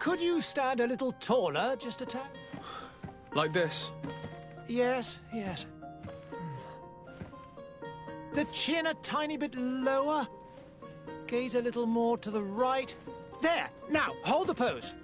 Could you stand a little taller, just a tad? Like this? Yes, yes. The chin a tiny bit lower. Gaze a little more to the right. There! Now, hold the pose.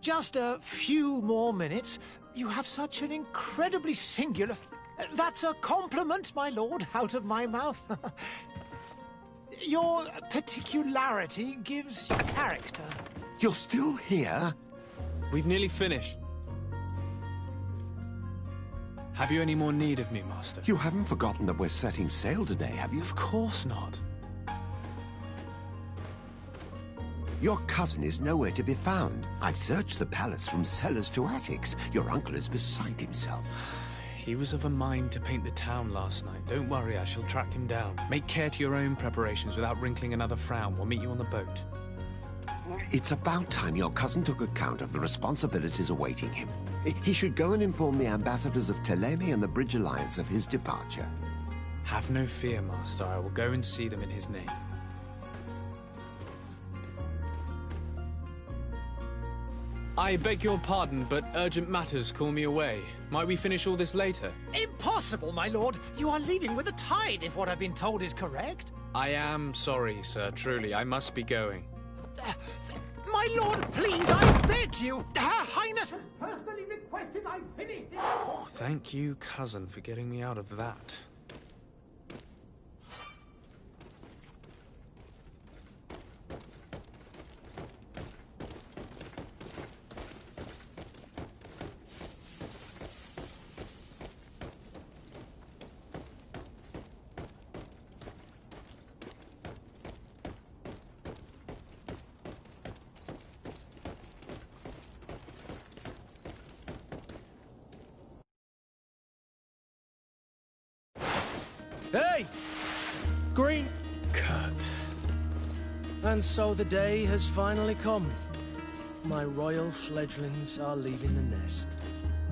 Just a few more minutes. You have such an incredibly singular... That's a compliment, my lord, out of my mouth. Your particularity gives you character. You're still here? We've nearly finished. Have you any more need of me, Master? You haven't forgotten that we're setting sail today, have you? Of course not. Your cousin is nowhere to be found. I've searched the palace from cellars to attics. Your uncle is beside himself. He was of a mind to paint the town last night. Don't worry, I shall track him down. Make care to your own preparations without wrinkling another frown. We'll meet you on the boat. It's about time your cousin took account of the responsibilities awaiting him. He should go and inform the ambassadors of Telemi and the Bridge Alliance of his departure. Have no fear, Master. I will go and see them in his name. I beg your pardon, but urgent matters call me away. Might we finish all this later? Impossible, my lord. You are leaving with the tide, if what I've been told is correct. I am sorry, sir. Truly, I must be going. My lord, please, I beg you. Her Highness has personally requested I finish this. Thank you, cousin, for getting me out of that. Hey! Green! Kurt. And so the day has finally come. My royal fledglings are leaving the nest.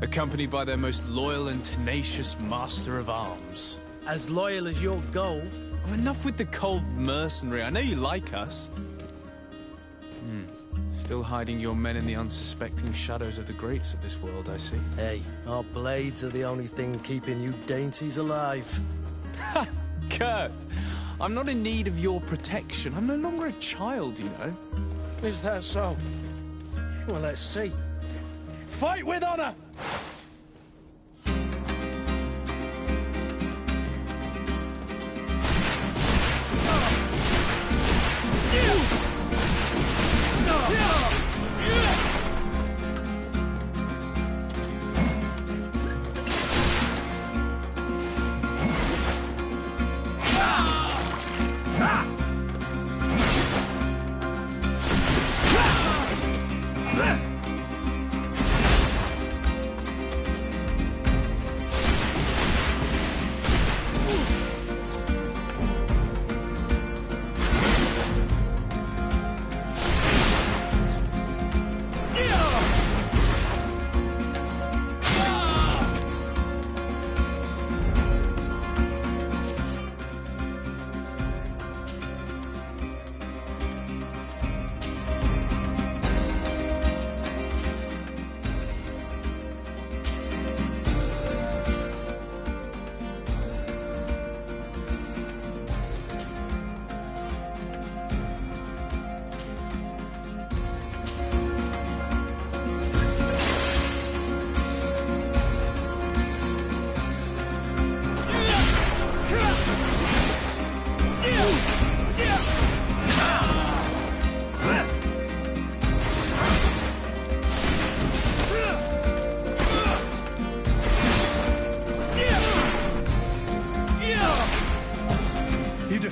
Accompanied by their most loyal and tenacious master of arms. As loyal as you'll go. Oh, enough with the cold mercenary. I know you like us. Still hiding your men in the unsuspecting shadows of the greats of this world, I see. Hey, our blades are the only thing keeping you dainties alive. Ha! Kurt! I'm not in need of your protection. I'm no longer a child, you know. Is that so? Well, let's see. Fight with honor!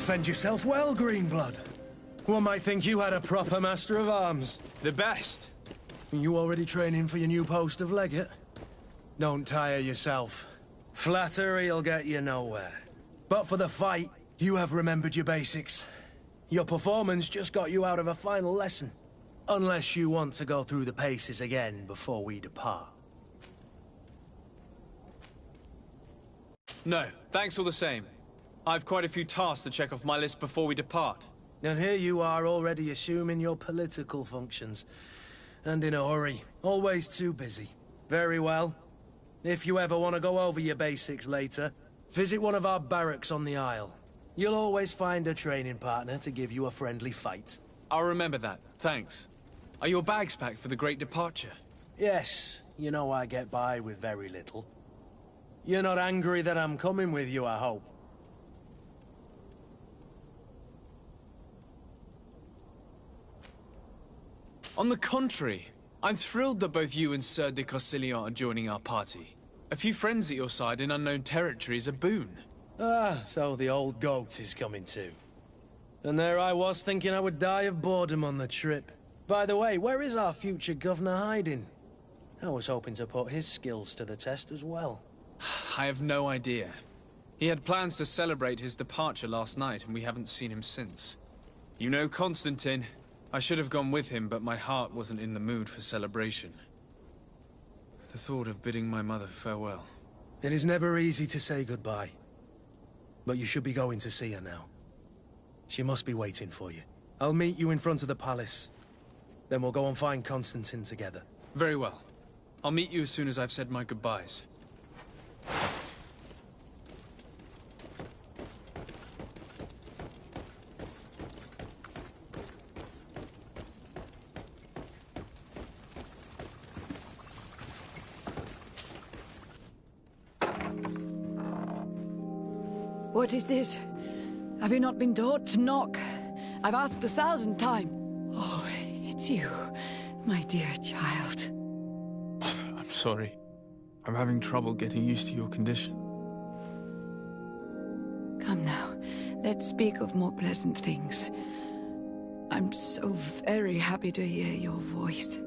defend yourself well, Greenblood. One might think you had a proper master of arms. The best. You already training for your new post of legate? Don't tire yourself. Flattery'll get you nowhere. But for the fight, you have remembered your basics. Your performance just got you out of a final lesson. Unless you want to go through the paces again before we depart. No, thanks all the same. I've quite a few tasks to check off my list before we depart. And here you are already assuming your political functions. And in a hurry. Always too busy. Very well. If you ever want to go over your basics later, visit one of our barracks on the Isle. You'll always find a training partner to give you a friendly fight. I'll remember that, thanks. Are your bags packed for the great departure? Yes, you know I get by with very little. You're not angry that I'm coming with you, I hope. On the contrary, I'm thrilled that both you and Sir de Corsillon are joining our party. A few friends at your side in unknown territory is a boon. Ah, so the old goat is coming too. And there I was thinking I would die of boredom on the trip. By the way, where is our future governor hiding? I was hoping to put his skills to the test as well. I have no idea. He had plans to celebrate his departure last night, and we haven't seen him since. You know Constantine. I should have gone with him, but my heart wasn't in the mood for celebration. The thought of bidding my mother farewell. It is never easy to say goodbye. But you should be going to see her now. She must be waiting for you. I'll meet you in front of the palace. Then we'll go and find Constantine together. Very well. I'll meet you as soon as I've said my goodbyes. What is this? Have you not been taught to knock? I've asked 1,000 times. Oh, it's you, my dear child. Mother, I'm sorry. I'm having trouble getting used to your condition. Come now, let's speak of more pleasant things. I'm so very happy to hear your voice.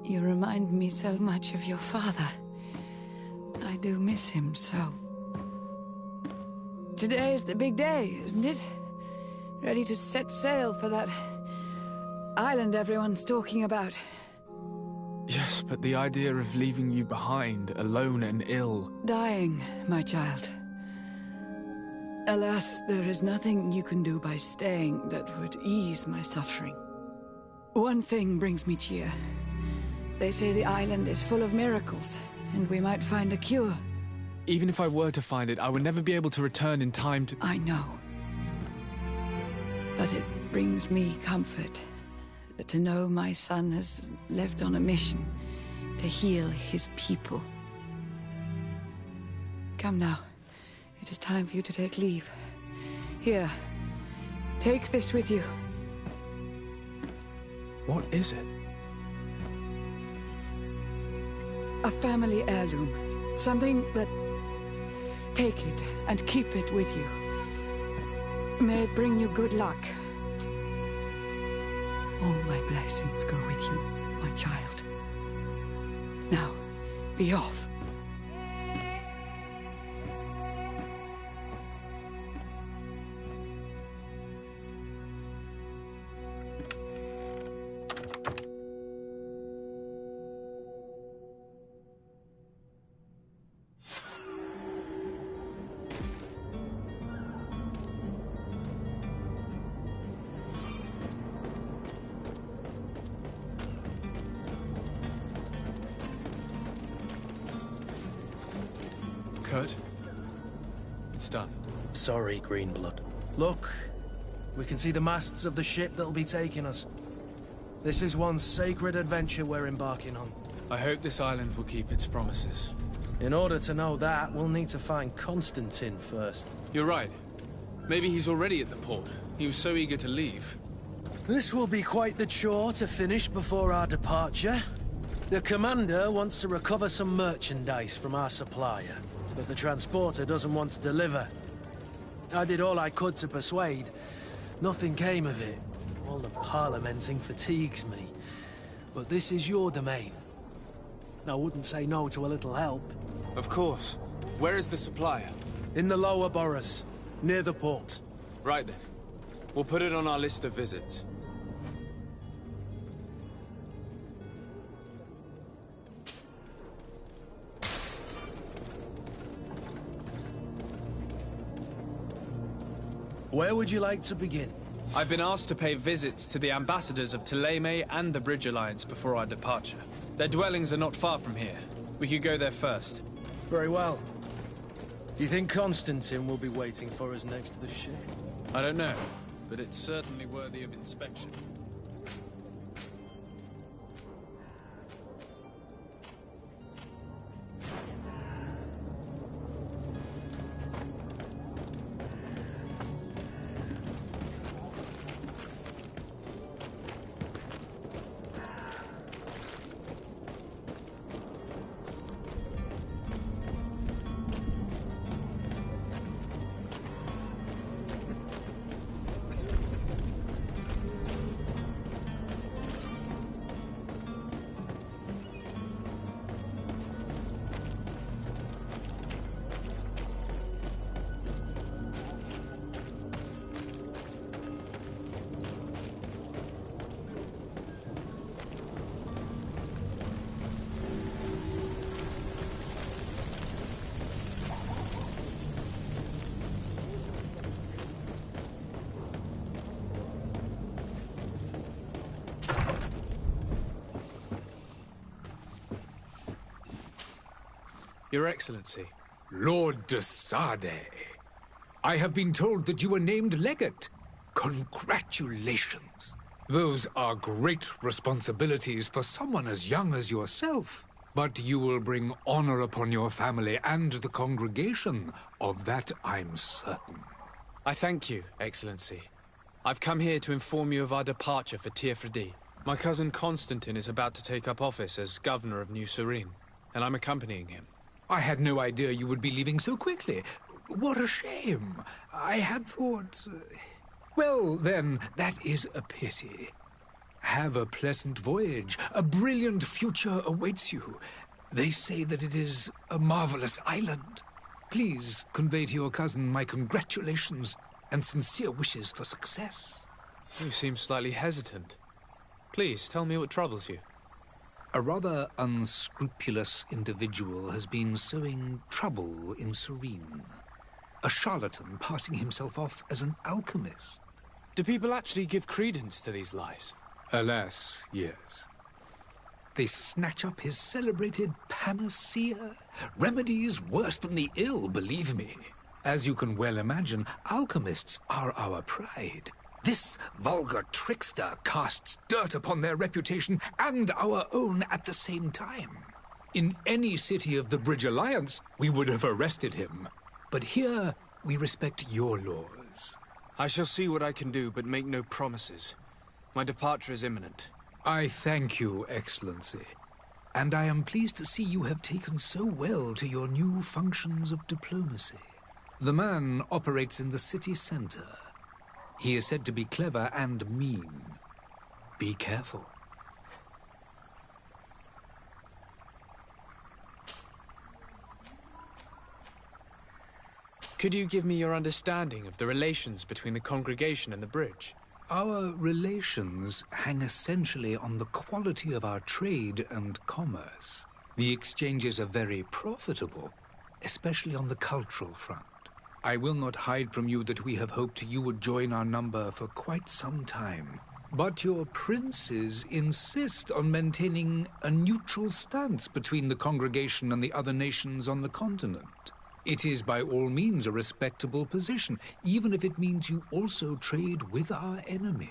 You remind me so much of your father. I do miss him so. Today is the big day, isn't it? Ready to set sail for that island everyone's talking about. Yes, but the idea of leaving you behind, alone and ill... Dying, my child. Alas, there is nothing you can do by staying that would ease my suffering. One thing brings me cheer. They say the island is full of miracles, and we might find a cure. Even if I were to find it, I would never be able to return in time to... I know. But it brings me comfort to know my son has left on a mission to heal his people. Come now. It is time for you to take leave. Here, take this with you. What is it? A family heirloom. Something that... Take it and keep it with you. May it bring you good luck. All my blessings go with you, my child. Now, be off. Kurt? It's done. Sorry, Greenblood. Look, we can see the masts of the ship that'll be taking us. This is one sacred adventure we're embarking on. I hope this island will keep its promises. In order to know that, we'll need to find Constantine first. You're right. Maybe he's already at the port. He was so eager to leave. This will be quite the chore to finish before our departure. The commander wants to recover some merchandise from our supplier, but the transporter doesn't want to deliver. I did all I could to persuade. Nothing came of it. All the parliamenting fatigues me. But this is your domain. I wouldn't say no to a little help. Of course. Where is the supplier? In the lower boroughs, near the port. Right then. We'll put it on our list of visits. Where would you like to begin? I've been asked to pay visits to the ambassadors of Thélème and the Bridge Alliance before our departure. Their dwellings are not far from here. We could go there first. Very well. Do you think Constantine will be waiting for us next to the ship? I don't know, but it's certainly worthy of inspection. Your Excellency. Lord de Sade, I have been told that you were named legate. Congratulations. Those are great responsibilities for someone as young as yourself. But you will bring honor upon your family and the congregation. Of that I'm certain. I thank you, Excellency. I've come here to inform you of our departure for Tiefredi. My cousin Constantine is about to take up office as governor of New Serene, and I'm accompanying him. I had no idea you would be leaving so quickly. What a shame. I had thought... Well, then, that is a pity. Have a pleasant voyage. A brilliant future awaits you. They say that it is a marvelous island. Please convey to your cousin my congratulations and sincere wishes for success. You seem slightly hesitant. Please, tell me what troubles you. A rather unscrupulous individual has been sowing trouble in Serene. A charlatan passing himself off as an alchemist. Do people actually give credence to these lies? Alas, yes. They snatch up his celebrated panacea. Remedies worse than the ill, believe me. As you can well imagine, alchemists are our pride. This vulgar trickster casts dirt upon their reputation and our own at the same time. In any city of the Bridge Alliance, we would have arrested him. But here, we respect your laws. I shall see what I can do, but make no promises. My departure is imminent. I thank you, Excellency. And I am pleased to see you have taken so well to your new functions of diplomacy. The man operates in the city center. He is said to be clever and mean. Be careful. Could you give me your understanding of the relations between the congregation and the bridge? Our relations hang essentially on the quality of our trade and commerce. The exchanges are very profitable, especially on the cultural front. I will not hide from you that we have hoped you would join our number for quite some time. But your princes insist on maintaining a neutral stance between the congregation and the other nations on the continent. It is by all means a respectable position, even if it means you also trade with our enemies.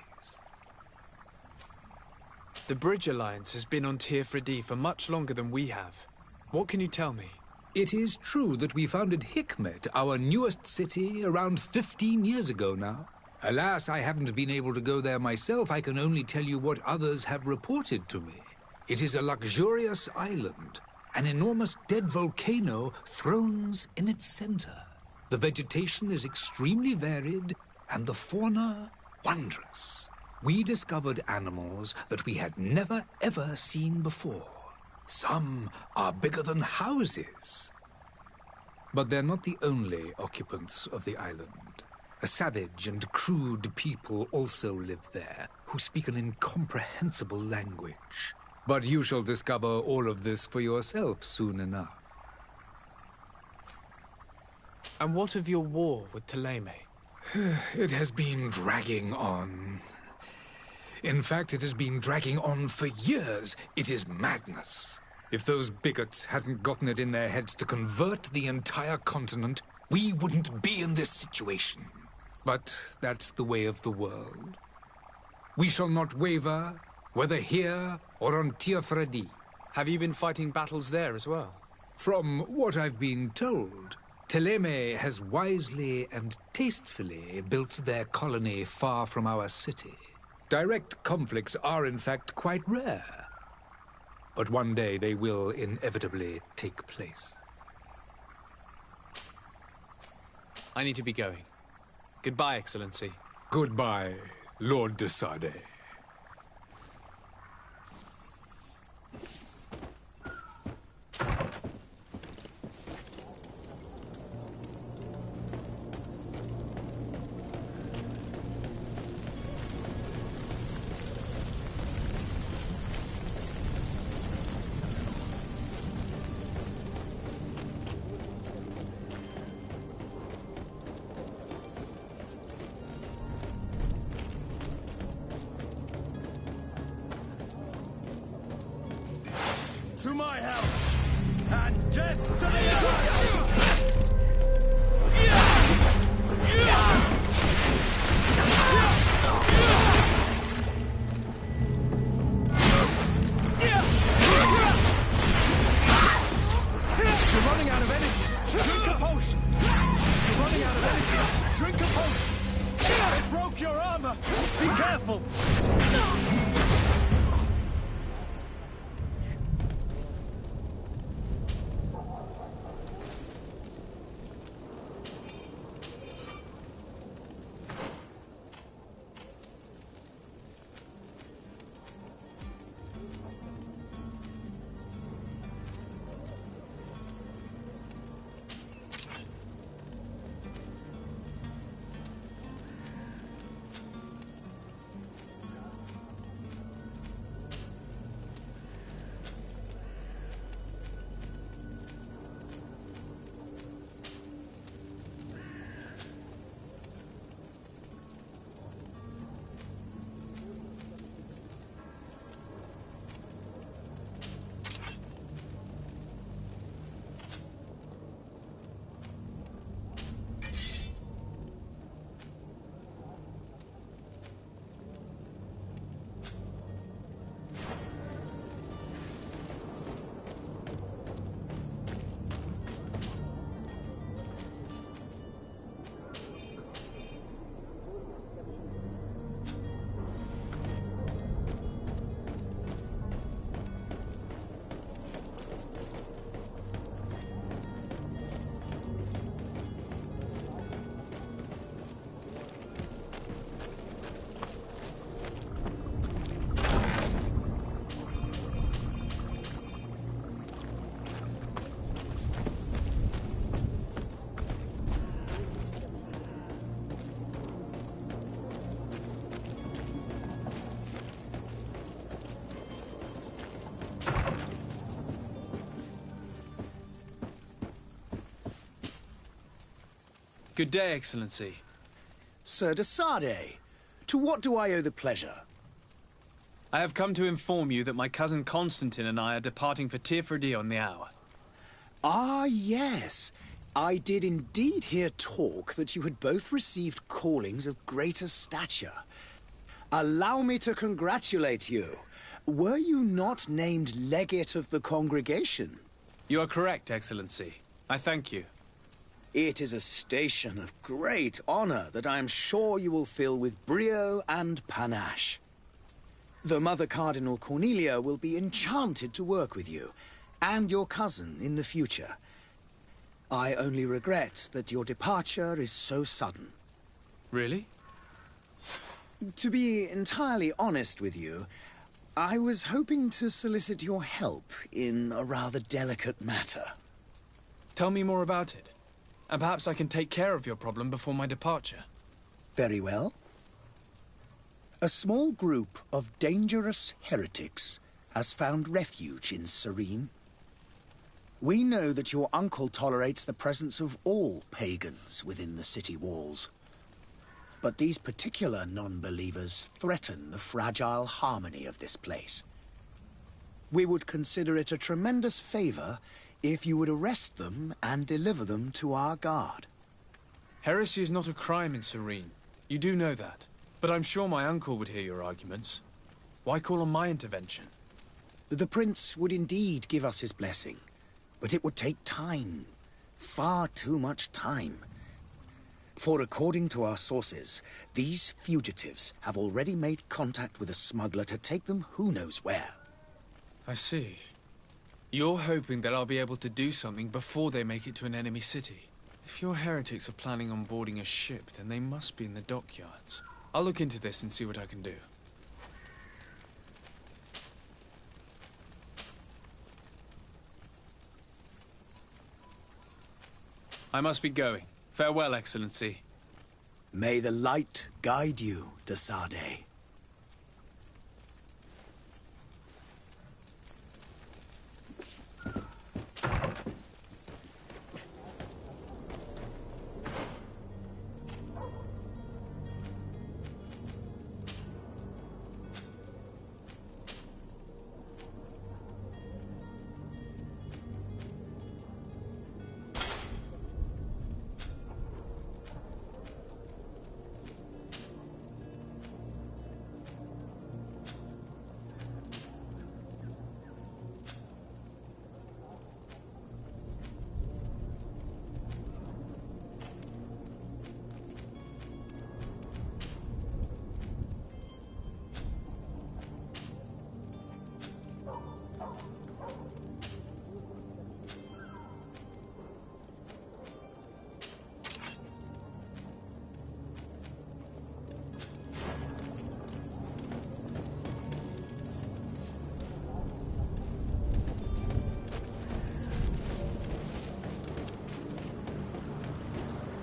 The Bridge Alliance has been on Tiefredi for much longer than we have. What can you tell me? It is true that we founded Hikmet, our newest city, around 15 years ago now. Alas, I haven't been able to go there myself. I can only tell you what others have reported to me. It is a luxurious island. An enormous dead volcano thrones in its center. The vegetation is extremely varied, and the fauna wondrous. We discovered animals that we had never ever seen before. Some are bigger than houses. But they're not the only occupants of the island. A savage and crude people also live there, who speak an incomprehensible language. But you shall discover all of this for yourself soon enough. And what of your war with Thélème? It has been dragging on. In fact, it has been dragging on for years. It is madness. If those bigots hadn't gotten it in their heads to convert the entire continent, we wouldn't be in this situation. But that's the way of the world. We shall not waver, whether here or on Tiafredi. Have you been fighting battles there as well? From what I've been told, Thélème has wisely and tastefully built their colony far from our city. Direct conflicts are, in fact, quite rare. But one day they will inevitably take place. I need to be going. Goodbye, Excellency. Goodbye, Lord de Sade. To my help! And death to the Allies! You're running out of energy! Drink a potion! You're running out of energy! Drink a potion! It broke your armor! Be careful! Good day, Excellency. Sir de Sade, to what do I owe the pleasure? I have come to inform you that my cousin Constantine and I are departing for Tiafredi on the hour. Ah, yes. I did indeed hear talk that you had both received callings of greater stature. Allow me to congratulate you. Were you not named legate of the congregation? You are correct, Excellency. I thank you. It is a station of great honor that I am sure you will fill with brio and panache. The Mother Cardinal Cornelia will be enchanted to work with you, and your cousin in the future. I only regret that your departure is so sudden. Really? To be entirely honest with you, I was hoping to solicit your help in a rather delicate matter. Tell me more about it. And perhaps I can take care of your problem before my departure. Very well. A small group of dangerous heretics has found refuge in Serene. We know that your uncle tolerates the presence of all pagans within the city walls. But these particular non-believers threaten the fragile harmony of this place. We would consider it a tremendous favor if you would arrest them and deliver them to our guard. Heresy is not a crime in Serene. You do know that. But I'm sure my uncle would hear your arguments. Why call on my intervention? The prince would indeed give us his blessing, but it would take time. Far too much time. For according to our sources, these fugitives have already made contact with a smuggler to take them who knows where. I see. You're hoping that I'll be able to do something before they make it to an enemy city. If your heretics are planning on boarding a ship, then they must be in the dockyards. I'll look into this and see what I can do. I must be going. Farewell, Excellency. May the light guide you, de Sade.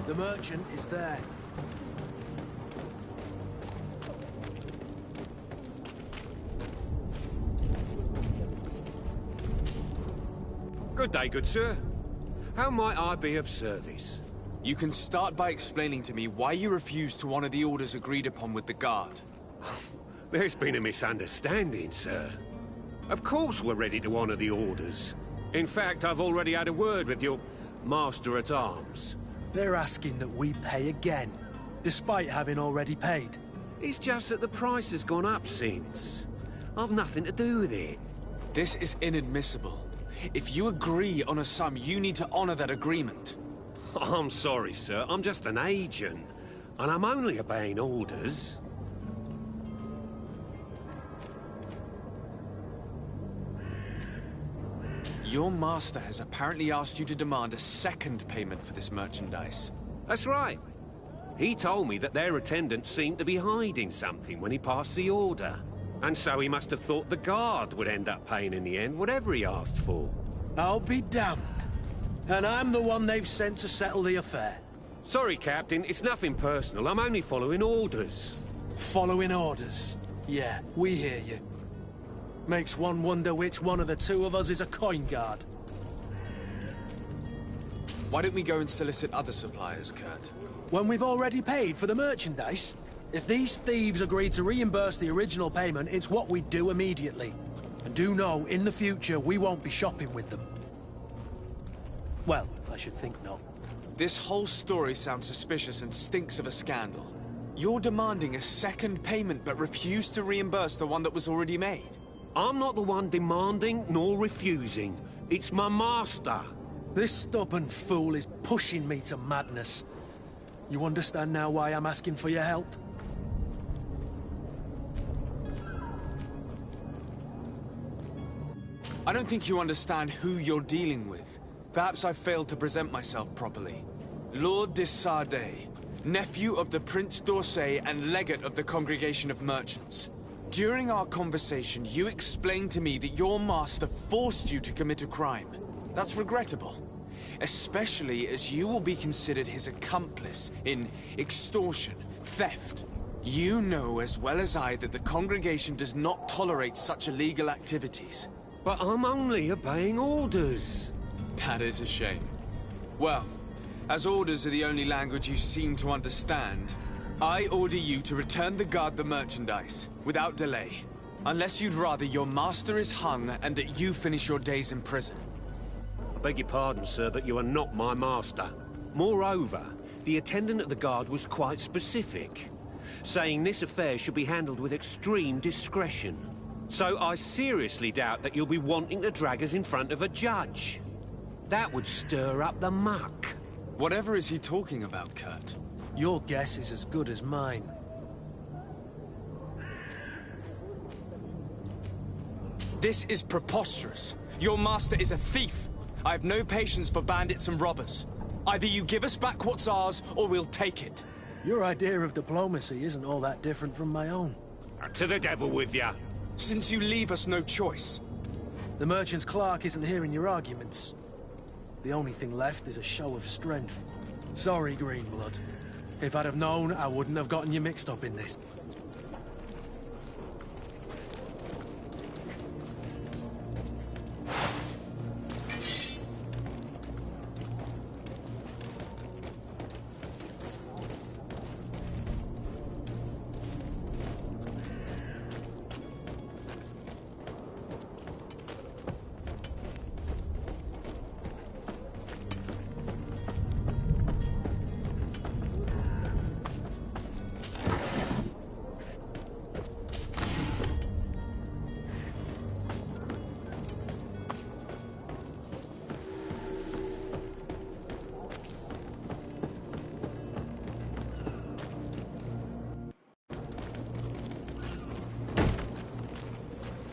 The merchant is there. Good day, good sir. How might I be of service? You can start by explaining to me why you refused to honor the orders agreed upon with the guard. There's been a misunderstanding, sir. Of course we're ready to honor the orders. In fact, I've already had a word with your master-at-arms. They're asking that we pay again, despite having already paid. It's just that the price has gone up since. I've nothing to do with it. This is inadmissible. If you agree on a sum, you need to honor that agreement. I'm sorry, sir. I'm just an agent. And I'm only obeying orders. Your master has apparently asked you to demand a second payment for this merchandise. That's right. He told me that their attendant seemed to be hiding something when he passed the order. And so he must have thought the guard would end up paying in the end, whatever he asked for. I'll be damned. And I'm the one they've sent to settle the affair. Sorry, Captain, it's nothing personal. I'm only following orders. Following orders? Yeah, we hear you. Makes one wonder which one of the two of us is a coin guard. Why don't we go and solicit other suppliers, Kurt? When we've already paid for the merchandise? If these thieves agree to reimburse the original payment, it's what we do immediately. And do know, in the future, we won't be shopping with them. Well, I should think not. This whole story sounds suspicious and stinks of a scandal. You're demanding a second payment but refuse to reimburse the one that was already made. I'm not the one demanding nor refusing. It's my master. This stubborn fool is pushing me to madness. You understand now why I'm asking for your help? I don't think you understand who you're dealing with. Perhaps I failed to present myself properly. Lord de Sardet, nephew of the Prince d'Orsay and legate of the Congregation of Merchants. During our conversation, you explained to me that your master forced you to commit a crime. That's regrettable, especially as you will be considered his accomplice in extortion, theft. You know as well as I that the Congregation does not tolerate such illegal activities. But I'm only obeying orders. That is a shame. Well, as orders are the only language you seem to understand, I order you to return the guard the merchandise, without delay. Unless you'd rather your master is hung and that you finish your days in prison. I beg your pardon, sir, but you are not my master. Moreover, the attendant at the guard was quite specific, saying this affair should be handled with extreme discretion. So I seriously doubt that you'll be wanting to drag us in front of a judge. That would stir up the muck. Whatever is he talking about, Kurt? Your guess is as good as mine. This is preposterous. Your master is a thief. I have no patience for bandits and robbers. Either you give us back what's ours, or we'll take it. Your idea of diplomacy isn't all that different from my own. To the devil with ya. Since you leave us no choice. The merchant's clerk isn't hearing your arguments. The only thing left is a show of strength. Sorry, Greenblood. If I'd have known, I wouldn't have gotten you mixed up in this.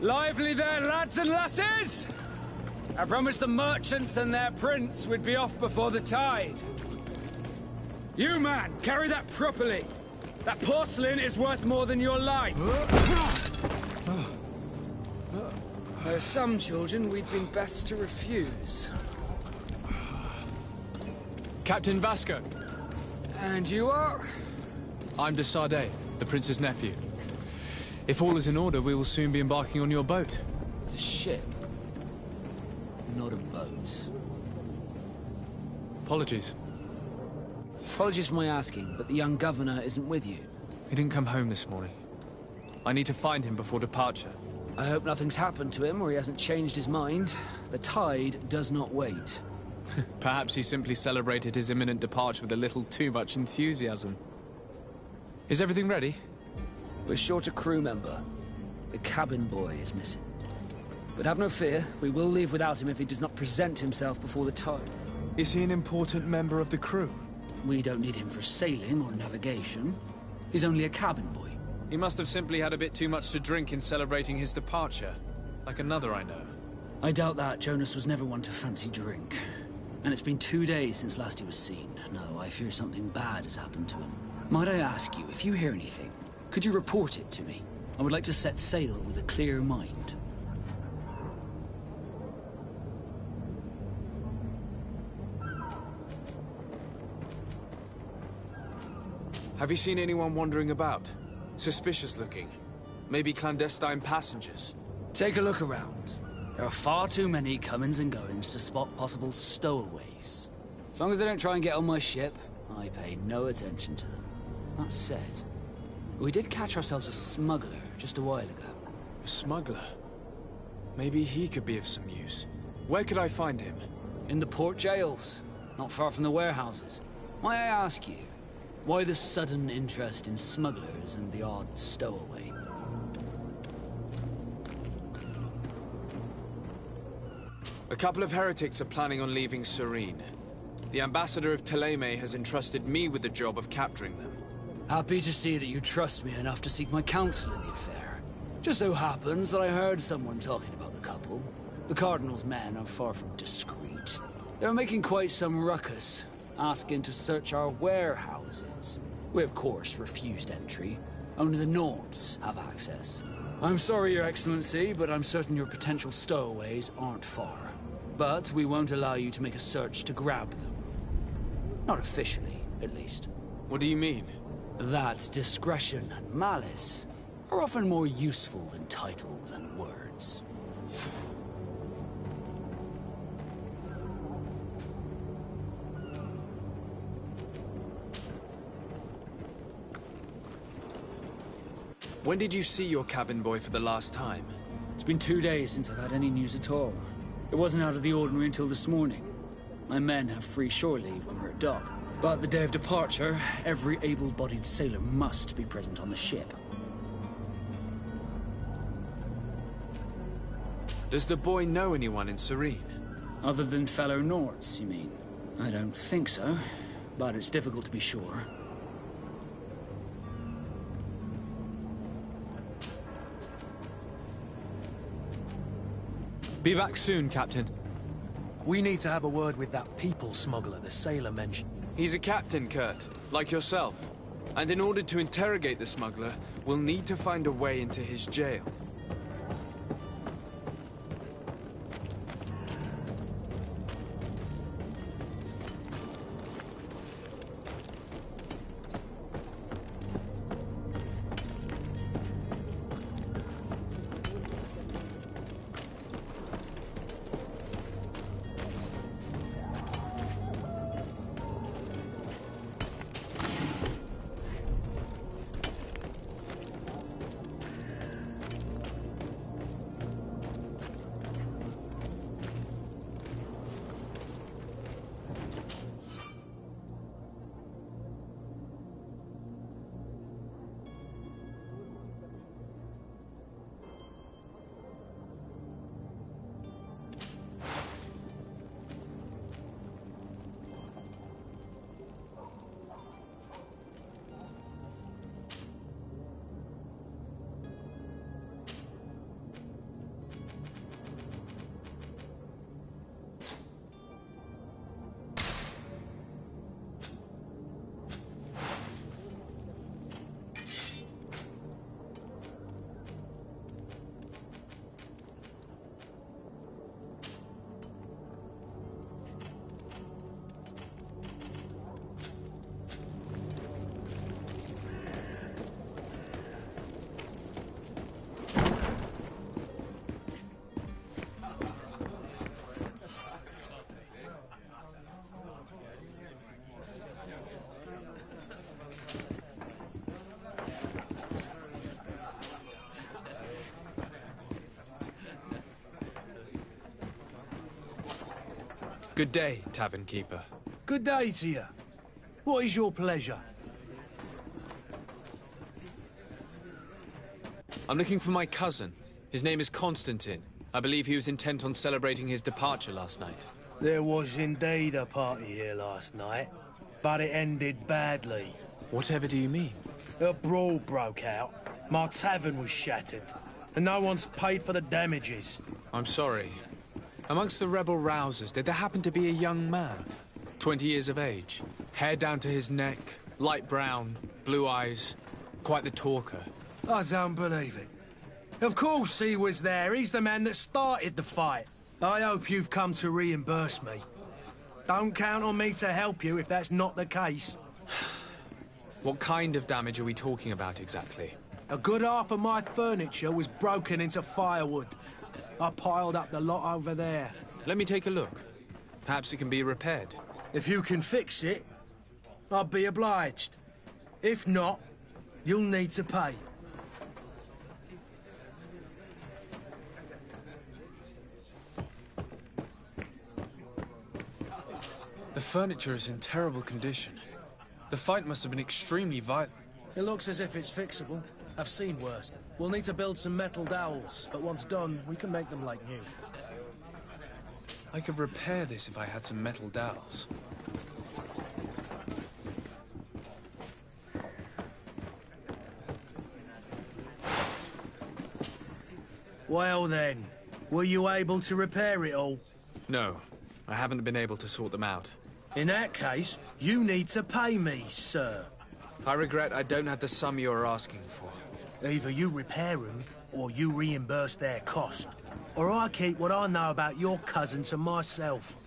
Lively there, lads and lasses! I promised the merchants and their prince we'd be off before the tide. You, man, carry that properly. That porcelain is worth more than your life. There are some children we'd been best to refuse. Captain Vasco. And you are? I'm de Sardet, the prince's nephew. If all is in order, we will soon be embarking on your boat. It's a ship, not a boat. Apologies. Apologies for my asking, but the young governor isn't with you. He didn't come home this morning. I need to find him before departure. I hope nothing's happened to him or he hasn't changed his mind. The tide does not wait. Perhaps he simply celebrated his imminent departure with a little too much enthusiasm. Is everything ready? We're short a crew member. The cabin boy is missing. But have no fear, we will leave without him if he does not present himself before the tide. Is he an important member of the crew? We don't need him for sailing or navigation. He's only a cabin boy. He must have simply had a bit too much to drink in celebrating his departure. Like another I know. I doubt that. Jonas was never one to fancy drink. And it's been 2 days since last he was seen. No, I fear something bad has happened to him. Might I ask you, if you hear anything, could you report it to me? I would like to set sail with a clear mind. Have you seen anyone wandering about? Suspicious looking. Maybe clandestine passengers. Take a look around. There are far too many comings and goings to spot possible stowaways. As long as they don't try and get on my ship, I pay no attention to them. That said, we did catch ourselves a smuggler just a while ago. A smuggler? Maybe he could be of some use. Where could I find him? In the port jails, not far from the warehouses. May I ask you, why the sudden interest in smugglers and the odd stowaway? A couple of heretics are planning on leaving Serene. The ambassador of Thélème has entrusted me with the job of capturing them. Happy to see that you trust me enough to seek my counsel in the affair. Just so happens that I heard someone talking about the couple. The Cardinal's men are far from discreet. They were making quite some ruckus, asking to search our warehouses. We, of course, refused entry. Only the Nords have access. I'm sorry, Your Excellency, but I'm certain your potential stowaways aren't far. But we won't allow you to make a search to grab them. Not officially, at least. What do you mean? That discretion and malice are often more useful than titles and words. When did you see your cabin boy for the last time? It's been 2 days since I've had any news at all. It wasn't out of the ordinary until this morning. My men have free shore leave when we're at dock. But the day of departure, every able-bodied sailor must be present on the ship. Does the boy know anyone in Serene? Other than fellow Nords, you mean? I don't think so, but it's difficult to be sure. Be back soon, Captain. We need to have a word with that people smuggler the sailor mentioned. He's a captain, Kurt, like yourself. And in order to interrogate the smuggler, we'll need to find a way into his jail. Good day, tavern keeper. Good day to you. What is your pleasure? I'm looking for my cousin. His name is Constantine. I believe he was intent on celebrating his departure last night. There was indeed a party here last night, but it ended badly. Whatever do you mean? A brawl broke out. My tavern was shattered, and no one's paid for the damages. I'm sorry. Amongst the rebel rousers, did there happen to be a young man? 20 years of age. Hair down to his neck, light brown, blue eyes. Quite the talker. I don't believe it. Of course he was there. He's the man that started the fight. I hope you've come to reimburse me. Don't count on me to help you if that's not the case. What kind of damage are we talking about exactly? A good half of my furniture was broken into firewood. I piled up the lot over there. Let me take a look. Perhaps it can be repaired. If you can fix it, I'll be obliged. If not, you'll need to pay. The furniture is in terrible condition. The fight must have been extremely violent. It looks as if it's fixable. I've seen worse. We'll need to build some metal dowels, but once done, we can make them like new. I could repair this if I had some metal dowels. Well then, were you able to repair it all? No, I haven't been able to sort them out. In that case, you need to pay me, sir. I regret I don't have the sum you're asking for. Either you repair them, or you reimburse their cost. Or I keep what I know about your cousin to myself.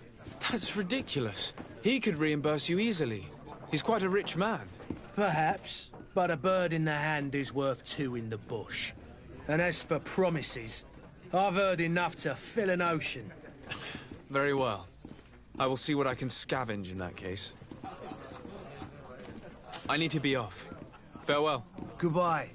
That's ridiculous. He could reimburse you easily. He's quite a rich man. Perhaps, but a bird in the hand is worth two in the bush. And as for promises, I've heard enough to fill an ocean. Very well. I will see what I can scavenge in that case. I need to be off. Farewell. Goodbye.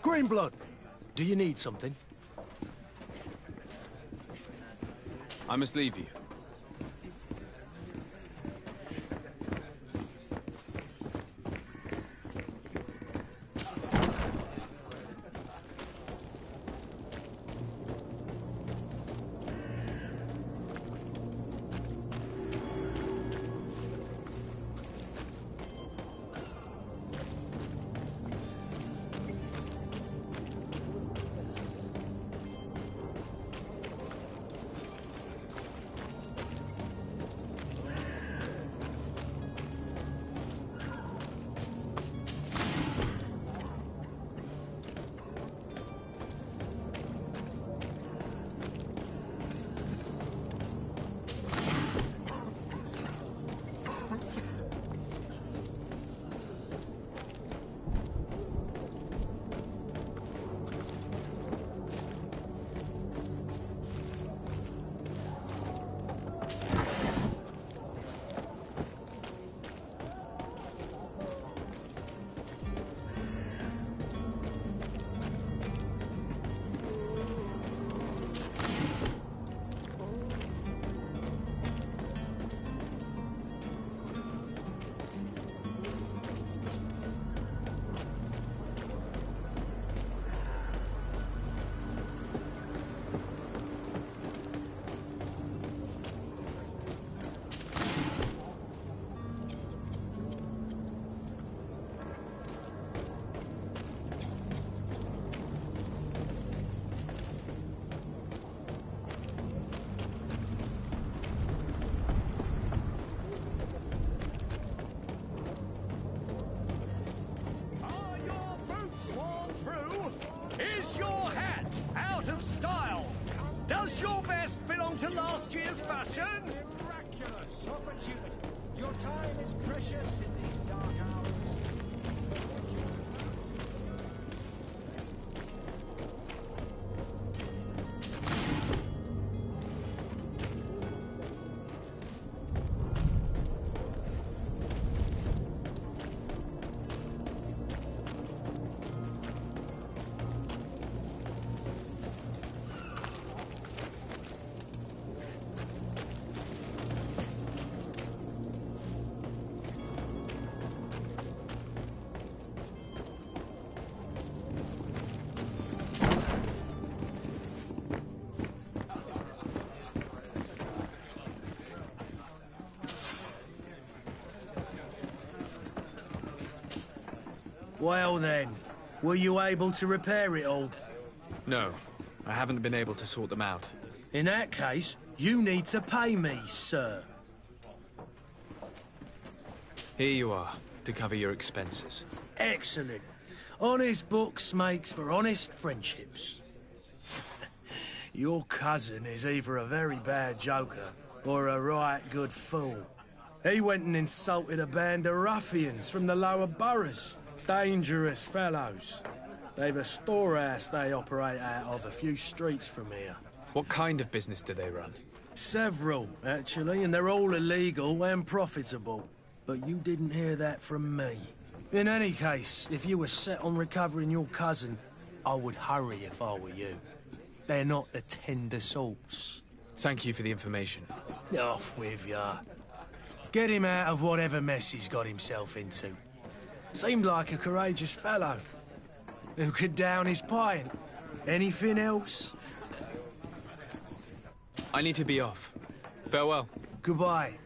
Greenblood, do you need something? I must leave you. Is your hat out of style? Does your vest belong to last year's fashion? Miraculous opportunity. Your time is precious in these dark hours. Well then, were you able to repair it all? No, I haven't been able to sort them out. In that case, you need to pay me, sir. Here you are, to cover your expenses. Excellent. Honest books makes for honest friendships. Your cousin is either a very bad joker or a right good fool. He went and insulted a band of ruffians from the lower boroughs. Dangerous fellows. They've a storehouse they operate out of a few streets from here. What kind of business do they run? Several, actually, and they're all illegal and profitable. But you didn't hear that from me. In any case, if you were set on recovering your cousin, I would hurry if I were you. They're not the tender sorts. Thank you for the information. Off with ya. Get him out of whatever mess he's got himself into. Seemed like a courageous fellow. Who could down his pint? Anything else? I need to be off. Farewell. Goodbye.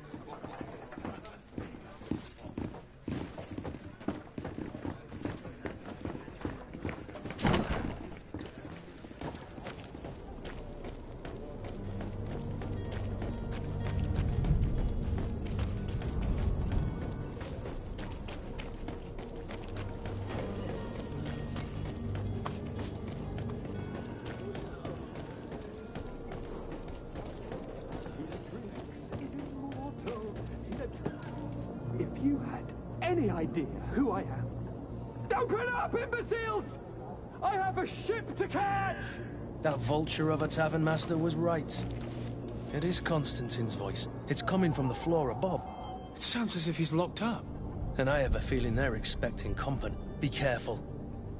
If you had any idea who I am... Open up, imbeciles! I have a ship to catch! That vulture of a tavern master was right. It is Constantine's voice. It's coming from the floor above. It sounds as if he's locked up. And I have a feeling they're expecting company. Be careful.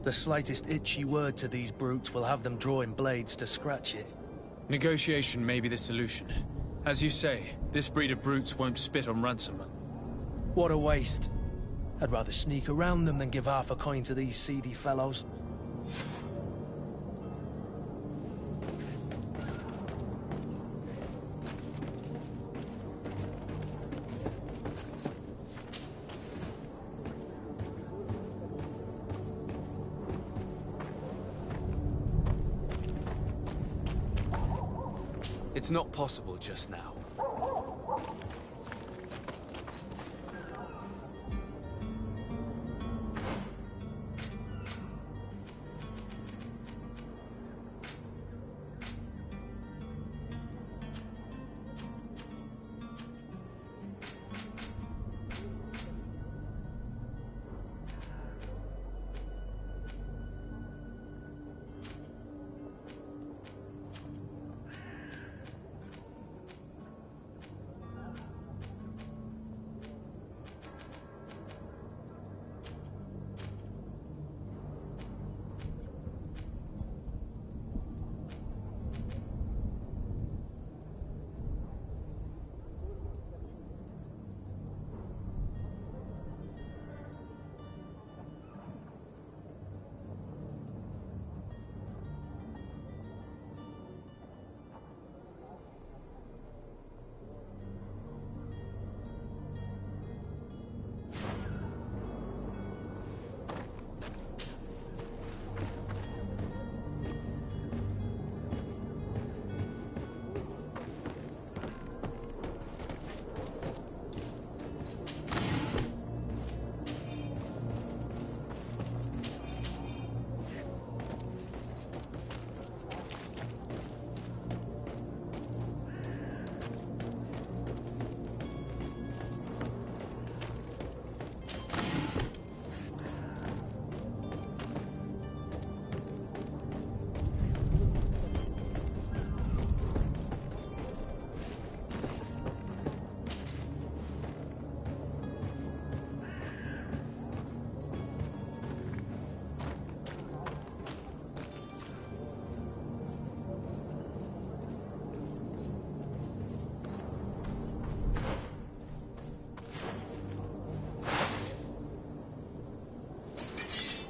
The slightest itchy word to these brutes will have them drawing blades to scratch it. Negotiation may be the solution. As you say, this breed of brutes won't spit on ransom. What a waste. I'd rather sneak around them than give half a coin to these seedy fellows. It's not possible just now.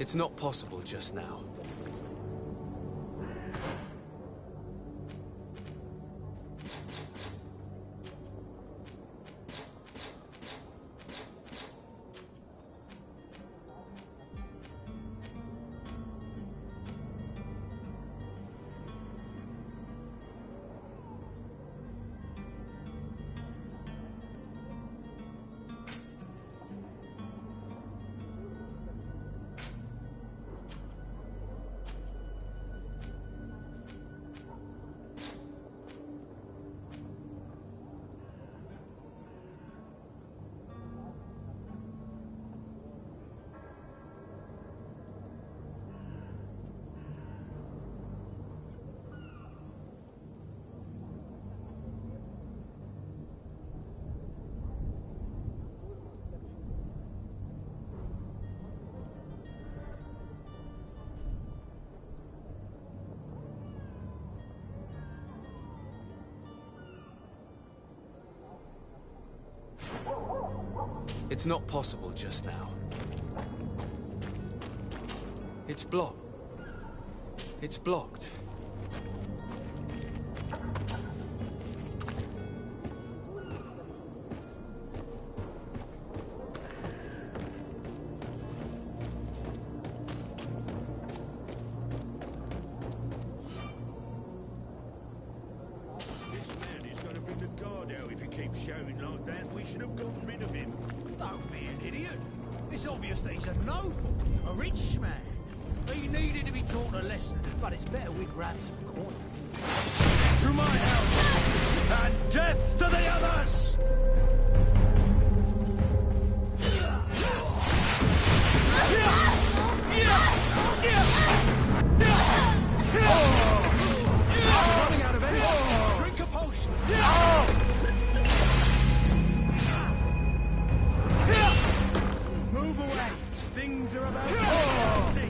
It's not possible just now. It's not possible just now. It's blocked. It's blocked. Shouting like that, we should have gotten rid of him. Don't be an idiot. It's obvious that he's a noble, a rich man. He needed to be taught a lesson, but it's better we grab some coin. To my house! And death to the others! Running out of energy. Drink a potion. Move away! Things are about to see.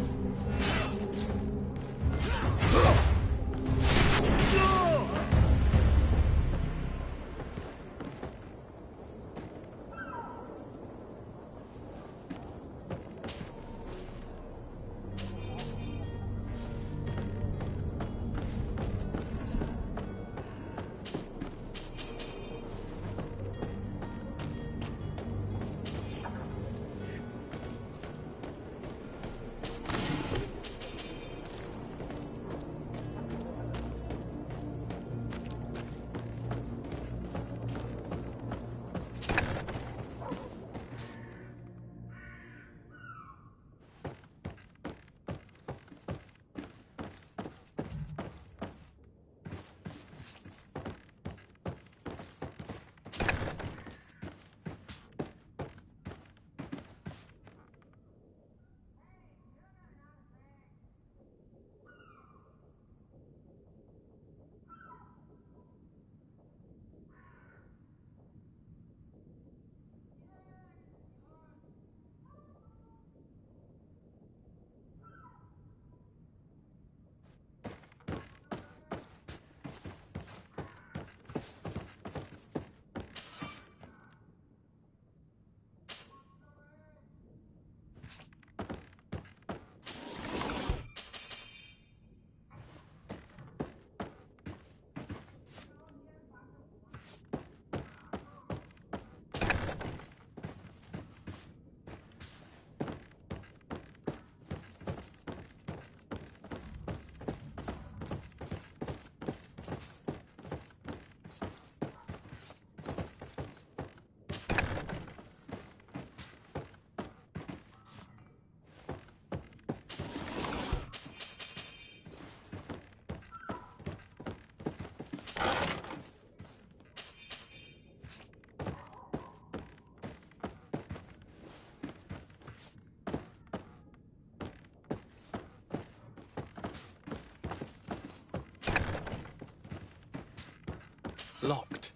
Locked.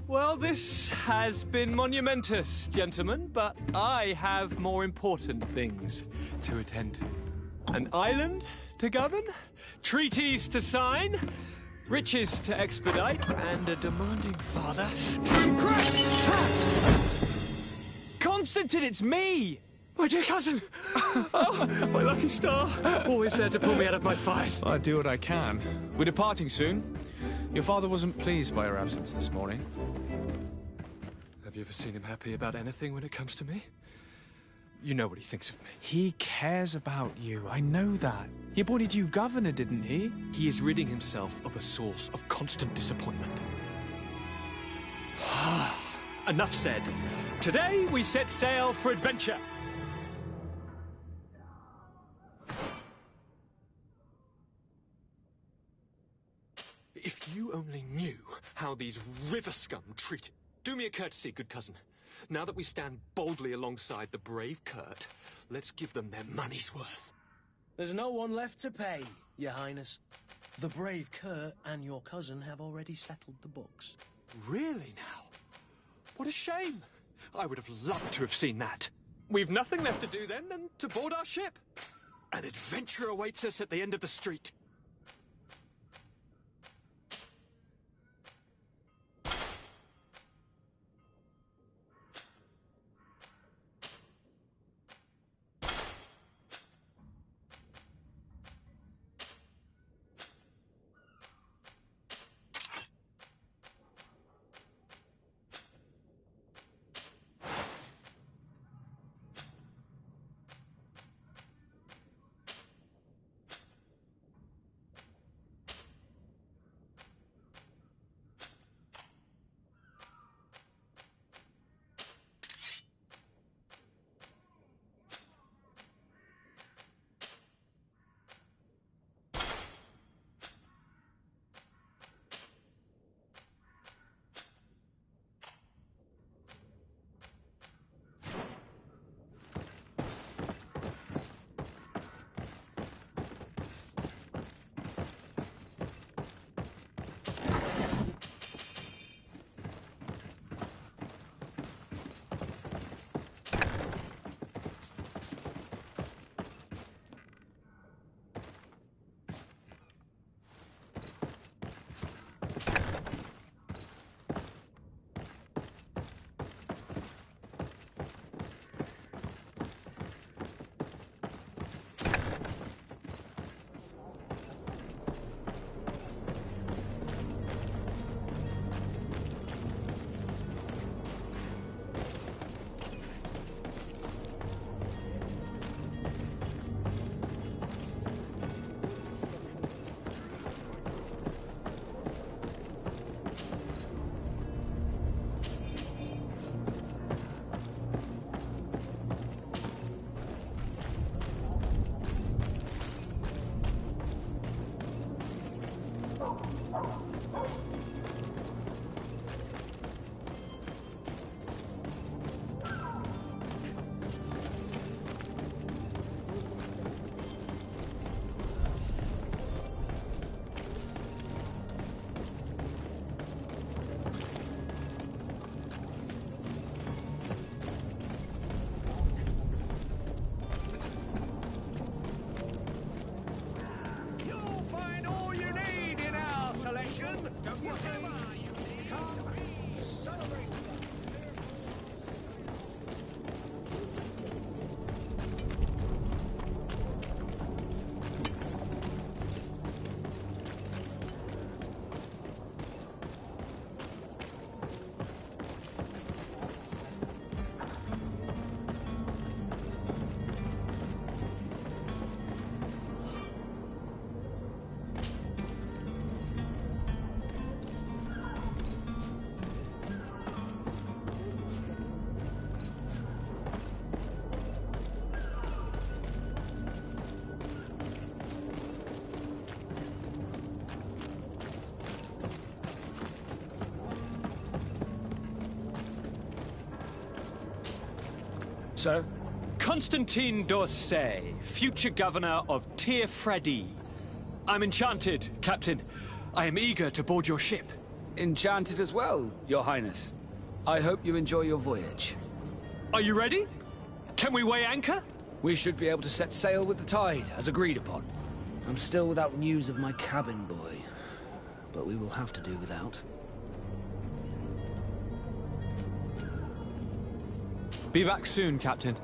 Well, this has been monumentous, gentlemen, but I have more important things to attend to. An island to govern, treaties to sign, riches to expedite, and a demanding father to impress. Constantine, it's me! My dear cousin! Oh, my lucky star. Always there to pull me out of my fires. I'll do what I can. We're departing soon. Your father wasn't pleased by your absence this morning. Have you ever seen him happy about anything when it comes to me? You know what he thinks of me. He cares about you. I know that. He appointed you governor, didn't he? He is ridding himself of a source of constant disappointment. Enough said. Today we set sail for adventure. If you only knew how these river scum treat... Do me a courtesy, good cousin. Now that we stand boldly alongside the brave Kurt, let's give them their money's worth. There's no one left to pay, Your Highness. The brave Kurt and your cousin have already settled the books. Really now? What a shame. I would have loved to have seen that. We've nothing left to do then than to board our ship. An adventure awaits us at the end of the street. Sir? Constantine d'Orsay, future governor of Tir-Freddy. I'm enchanted, Captain. I am eager to board your ship. Enchanted as well, Your Highness. I hope you enjoy your voyage. Are you ready? Can we weigh anchor? We should be able to set sail with the tide, as agreed upon. I'm still without news of my cabin boy, but we will have to do without. Be back soon, Captain.